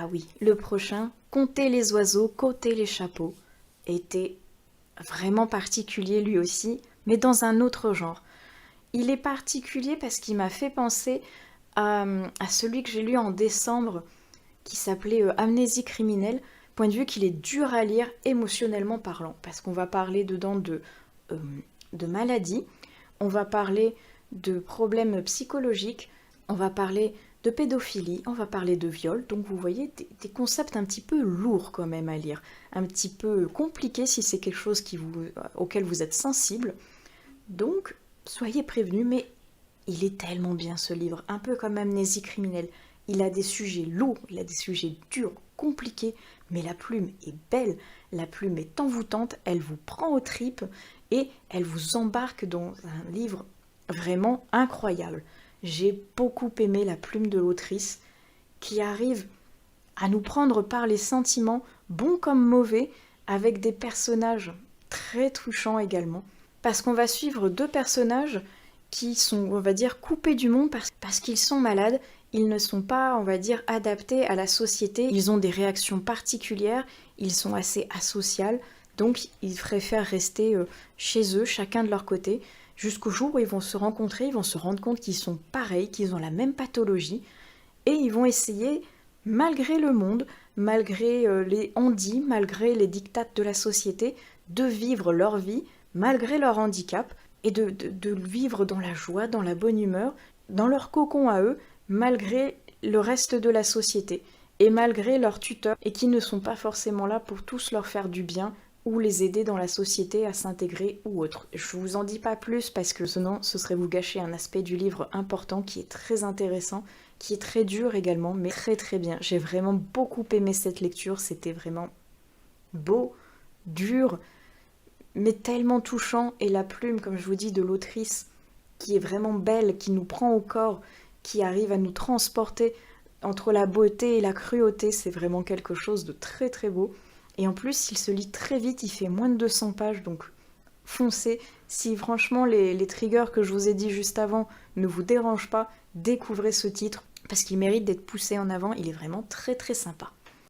Ah oui, le prochain, Compter les oiseaux, compter les chapeaux, était vraiment particulier lui aussi, mais dans un autre genre. Il est particulier parce qu'il m'a fait penser à celui que j'ai lu en décembre, qui s'appelait Amnésie criminelle, point de vue qu'il est dur à lire émotionnellement parlant, parce qu'on va parler dedans euh, de maladies, on va parler de problèmes psychologiques, on va parler de pédophilie, on va parler de viol, donc vous voyez des concepts un petit peu lourds quand même à lire, un petit peu compliqués si c'est quelque chose auquel vous êtes sensible, donc soyez prévenus, mais il est tellement bien ce livre, un peu comme Amnésie criminelle. Il a des sujets lourds, il a des sujets durs, compliqués, mais la plume est belle, la plume est envoûtante, elle vous prend aux tripes et elle vous embarque dans un livre vraiment incroyable. J'ai beaucoup aimé la plume de l'autrice qui arrive à nous prendre par les sentiments, bons comme mauvais, avec des personnages très touchants également. Parce qu'on va suivre deux personnages qui sont, on va dire, coupés du monde parce qu'ils sont malades. Ils ne sont pas, on va dire, adaptés à la société. Ils ont des réactions particulières. Ils sont assez asociaux. Donc, ils préfèrent rester chez eux, chacun de leur côté, jusqu'au jour où ils vont se rencontrer. Ils vont se rendre compte qu'ils sont pareils, qu'ils ont la même pathologie. Et ils vont essayer, malgré le monde, malgré les on-dit, malgré les dictates de la société, de vivre leur vie, malgré leur handicap, et de vivre dans la joie, dans la bonne humeur, dans leur cocon à eux, malgré le reste de la société, et malgré leurs tuteurs, et qui ne sont pas forcément là pour tous leur faire du bien, ou les aider dans la société à s'intégrer ou autre. Je vous en dis pas plus parce que sinon ce serait vous gâcher un aspect du livre important qui est très intéressant, qui est très dur également, mais très très bien. J'ai vraiment beaucoup aimé cette lecture, c'était vraiment beau, dur, mais tellement touchant, et la plume, comme je vous dis, de l'autrice, qui est vraiment belle, qui nous prend au corps, qui arrive à nous transporter entre la beauté et la cruauté, c'est vraiment quelque chose de très très beau. Et en plus, il se lit très vite, il fait moins de 200 pages, donc foncez. Si franchement les triggers que je vous ai dit juste avant ne vous dérangent pas, découvrez ce titre, parce qu'il mérite d'être poussé en avant, il est vraiment très très sympa.